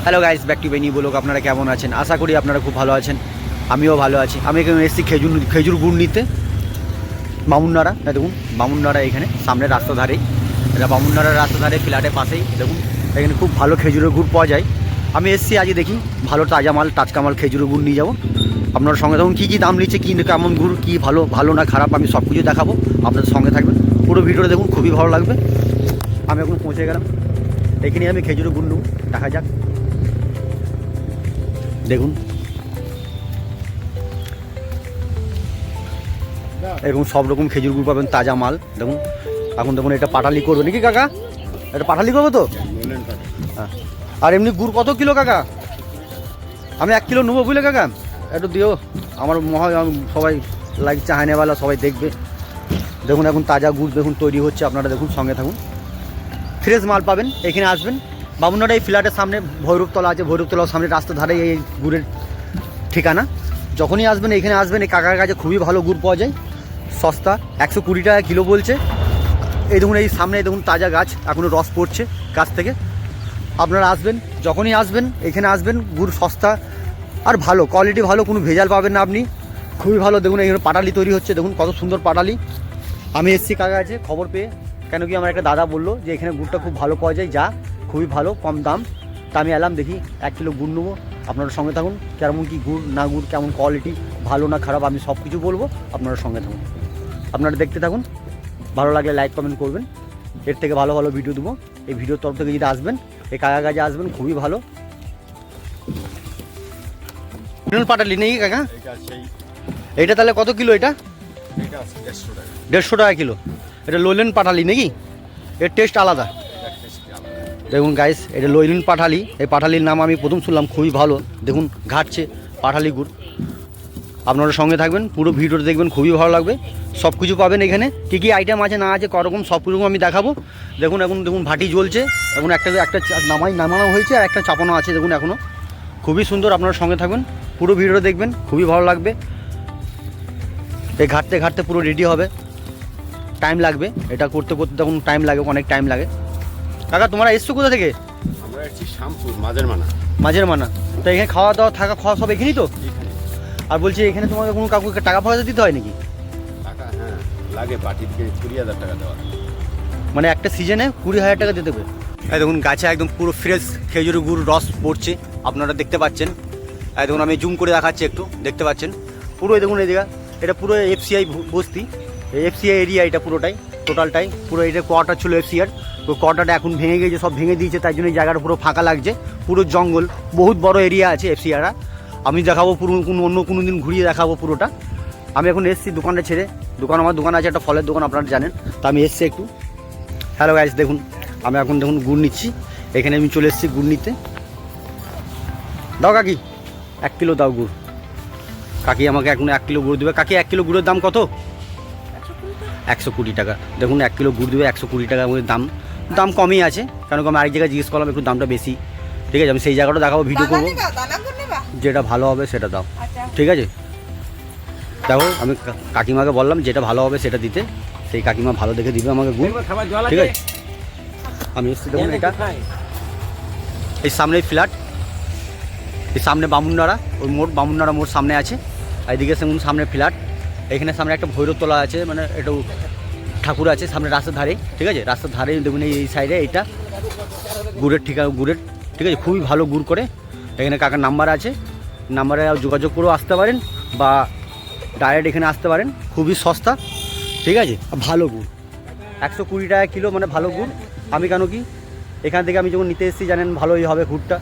Hello guys, back to Beni blog. আপনারা কেমন আছেন? আশা করি আপনারা খুব ভালো আছেন। আমিও ভালো আছি। আমি এখানে এসেছি খেজুর গুড় নিতে। বামুননাড়া, দেখুন বামুননাড়া এখানে সামনে রাস্তা ধারেই, এটা বামুননাড়ার রাস্তা ধারে ফ্ল্যাটের পাশেই। দেখুন এখানে খুব ভালো খেজুরের গুড় পাওয়া যায়। আমি এসেছি আজ, দেখি ভালো তাজা মাল, টাটকা মাল খেজুরের গুড় নিয়ে যাবো। আপনার সঙ্গে থাকুন, কী কী দাম নিচ্ছে, কী কেমন গুড়, কী ভালো না খারাপ, আমি সব কিছু দেখাবো। আপনাদের সঙ্গে থাকবেন, পুরো ভিডিওটা দেখুন, খুবই ভালো লাগবে। আমি এখন পৌঁছে গেলাম, এখানে আমি খেজুরের গুড় নেব, দেখা যাক। দেখুন এরকম সব রকম খেজুর গুড় পাবেন, তাজা মাল। দেখুন এখন দেখুন, এটা পাটালি করবে নাকি কাকা? এটা পাটালি করবে তো? হ্যাঁ। আর এমনি গুড় কত কিলো কাকা? আমি 1 কিলো নেবো, বুঝলে কাকা? একটু দিও, আমার সবাই লাইক চাহানেওয়ালা সবাই দেখবে। দেখুন এখন তাজা গুড় দেখুন তৈরি হচ্ছে, আপনারা দেখুন, সঙ্গে থাকুন। ফ্রেশ মাল পাবেন, এখানে আসবেন। বামুননাড়া এই ফ্ল্যাটের সামনে ভৈরবতলা আছে, ভৈরবতলার সামনে রাস্তা ধারে এই গুড়ের ঠিকানা। যখনই আসবেন এখানে আসবেন, এই কাকার কাছে খুবই ভালো গুড় পাওয়া যায়, সস্তা, 120 টাকা কিলো বলছে। এই দেখুন এই সামনে দেখুন তাজা গাছ, এখনও রস পড়ছে গাছ থেকে। আপনারা আসবেন, যখনই আসবেন এখানে আসবেন, গুড় সস্তা আর ভালো কোয়ালিটি, ভালো, কোনো ভেজাল পাবেন না আপনি, খুবই ভালো। দেখুন এখানে পাটালি তৈরি হচ্ছে, দেখুন কত সুন্দর পাটালি। আমি এসছি কাকা আছে খবর পেয়ে, কেন কি আমার একটা দাদা বললো যে এখানে গুড়টা খুব ভালো পাওয়া যায়, যা খুবই ভালো, কম দাম। তা আমি এলাম, দেখি 1 কিলো গুড় নেবো। আপনারা সঙ্গে থাকুন, কেমন কি গুড় না গুড়, কেমন কোয়ালিটি, ভালো না খারাপ, আমি সব কিছু বলবো। আপনারা সঙ্গে থাকুন, আপনারা দেখতে থাকুন। ভালো লাগলে লাইক কমেন্ট করবেন, এর থেকে ভালো ভালো ভিডিও দেবো। এই ভিডিওর তরফ থেকে যদি আসবেন, এই কাকা কাজে আসবেন, খুবই ভালো। পাটালি নেই কাকা? এইটা তাহলে কত কিলো? এটা 150 টাকা কিলো। এটা লোলেন পাটালি নাকি? এর টেস্ট আলাদা। দেখুন গাইস, এটা লোলেন পাটালি। এই পাটালির নাম আমি প্রথম শুনলাম, খুবই ভালো। দেখুন ঘাটছে পাটালি গুড়। আপনারা সঙ্গে থাকবেন, পুরো ভিডিওটা দেখবেন, খুবই ভালো লাগবে। সব কিছু পাবেন এখানে, কী কী আইটেম আছে না আছে, করকম সব কিছু আমি দেখাবো। দেখুন এখন দেখুন ভাটি জ্বলছে, এখন একটা নামানো হয়েছে, আর একটা চাপানো আছে, দেখুন এখনও খুবই সুন্দর। আপনারা সঙ্গে থাকবেন, পুরো ভিডিওটা দেখবেন, খুবই ভালো লাগবে। এই ঘাটতে ঘাটতে পুরো রেডি হবে, টাইম লাগবে এটা করতে করতে, তখন টাইম লাগে, অনেক টাইম লাগে। কাকা তোমরা এসছো কোথা থেকে? আমরা এসেছি শ্যামপুর, মাঝের মানা। তো এখানে খাওয়া দাওয়া থাকা খাওয়া সব এখানেই তো? আর বলছি এখানে তোমাকে কোনো কাউকে টাকা পয়সা দিতে হয় নাকি? টাকা হ্যাঁ লাগে, পার্টি থেকে 20,000 টাকা দেওয়া। মানে একটা সিজনে 20,000 টাকা দিতে হবে? এই দেখুন গাছে একদম পুরো ফ্রেশ খেজুর গুড় রস পড়ছে, আপনারা দেখতে পাচ্ছেন। এই দেখুন আমি জুম করে দেখাচ্ছি, একটু দেখতে পাচ্ছেন পুরো। এই দেখুন এই জায়গা, এটা পুরো এফসিআই বস্তি, এফসিআই এরিয়া, এটা পুরোটাই টোটালটাই পুরো। এটা কোয়ার্টার ছিল এফসিআর, তো কোয়ার্টারটা এখন ভেঙে গিয়েছে, সব ভেঙে দিয়েছে, তাই জন্য এই জায়গাটা পুরো ফাঁকা লাগছে, পুরো জঙ্গল, বহুত বড় এরিয়া আছে এফসিআরা। আমি দেখাবো পুরো, অন্য কোনো দিন ঘুরিয়ে দেখাবো পুরোটা। আমি এখন এসেছি দোকানটা ছেড়ে, আমার দোকান আছে একটা ফলের দোকান, আপনারা জানেন, তো আমি এসেছি একটু। হ্যালো গাইস, দেখুন আমি এখন দেখুন গুড় নিচ্ছি, এখানে আমি চলে এসেছি গুড় নিতে। দাও কাকি 1 কিলো দাও গুড়। কাকি আমাকে এখন 1 কিলো গুড় দেবে। কাকি 1 কিলো গুড়ের দাম কত? 120 টাকা। দেখুন 1 কিলো গুড় দেবে 120 টাকা করে দাম কমই আছে, কারণ আমি আরেক জায়গায় জিজ্ঞেস করলাম, একটু দামটা বেশি। ঠিক আছে, আমি সেই জায়গাটা দেখাবো, ভিডিও করবো, যেটা ভালো হবে সেটা দাও। ঠিক আছে, দেখো আমি কাকিমাকে বললাম যেটা ভালো হবে সেটা দিতে, সেই কাকিমা ভালো দেখে দিবে আমাকে গুড়। ঠিক আছে, আমি এসেছি দেখুন, এটা এই সামনে ফ্ল্যাট, এই সামনে বামুননাড়া, ওই মোড়, বামুননাড়া মোড় সামনে আছে। এইদিকে সেমন সামনে ফ্ল্যাট, এখানে সামনে একটা ভৈরবতলা আছে, মানে একটু ঠাকুর আছে সামনে রাস্তার ধারে। ঠিক আছে, রাস্তার ধারে দেখুন এই সাইডে এইটা গুড়ের ঠিকানা, গুড়ের, ঠিক আছে, খুবই ভালো গুড় করে। এখানে কাকার নাম্বার আছে, নাম্বারে যোগাযোগ করেও আসতে পারেন, বা ডাইরেক্ট এখানে আসতে পারেন, খুবই সস্তা। ঠিক আছে, ভালো গুড়, 120 টাকা কিলো, মানে ভালো গুড়। আমি কেন কি এখান থেকে আমি যখন নিতে এসেছি জানেন, ভালোই হবে গুড়টা,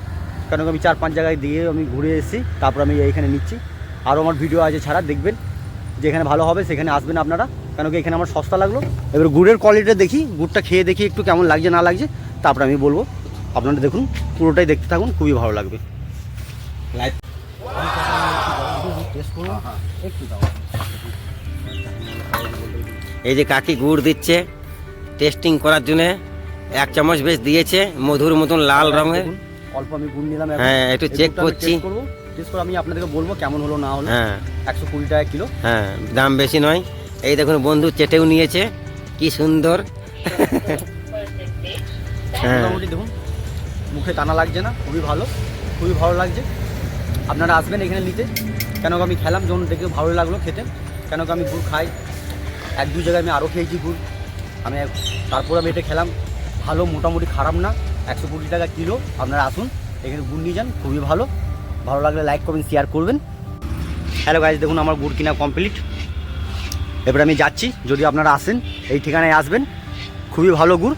কেন কি আমি 4-5 জায়গায় দিয়ে আমি ঘুরে এসেছি, তারপর আমি এইখানে নিচ্ছি। আরও আমার ভিডিও আছে ছাড়া, দেখবেন যেখানে ভালো হবে সেখানে আসবেন আপনারা, কেন কি এখানে আমার সস্তা লাগলো। এবার গুড়ের কোয়ালিটিটা দেখি, গুড়টা খেয়ে দেখি একটু কেমন লাগছে না লাগছে, তারপরে আমি বলবো। আপনারা দেখুন, পুরোটাই দেখতে থাকুন, খুবই ভালো লাগবে। এই যে কাকি গুড় দিচ্ছে টেস্টিং করার জন্য, 1 চামচ বেশ দিয়েছে, মধুর মতন লাল রঙের। অল্প আমি গুড় নিলাম, হ্যাঁ একটু চেক করছি, টেস্ট করে আমি আপনাদেরকে বলবো কেমন হলো না হলো। হ্যাঁ 120 টাকা কিলো, হ্যাঁ দাম বেশি নয়। এই দেখুন বন্ধু চেটেও নিয়েছে, কি সুন্দর। হ্যাঁ মোটামুটি দেখুন মুখে টানা লাগছে না, খুবই ভালো লাগছে। আপনারা আসবেন এখানে নিতে, কেন আমি খেলাম যখন দেখে ভালো লাগলো খেতে, কেন আমি গুড় খাই, 1-2 জায়গায় আমি আরও খেয়েছি গুড়, তারপর আমি এটা খেলাম, ভালো, মোটামুটি খারাপ না, 120 টাকা কিলো। আপনারা আসুন এখানে গুড় নিয়ে যান, খুবই ভালো লাগলে লাইক করবেন, শেয়ার করবেন। হ্যালো গাইজ, দেখুন আমার গুড় কিনা কমপ্লিট। এবার আমি যাচ্ছি, যদি আপনারা আসেন এই ঠিকানায় আসবেন, খুবই ভালো গুড়।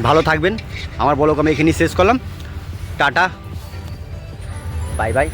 ভালো থাকবেন। আমার ব্লগ আমি এখানেই শেষ করলাম। Tata, bye bye.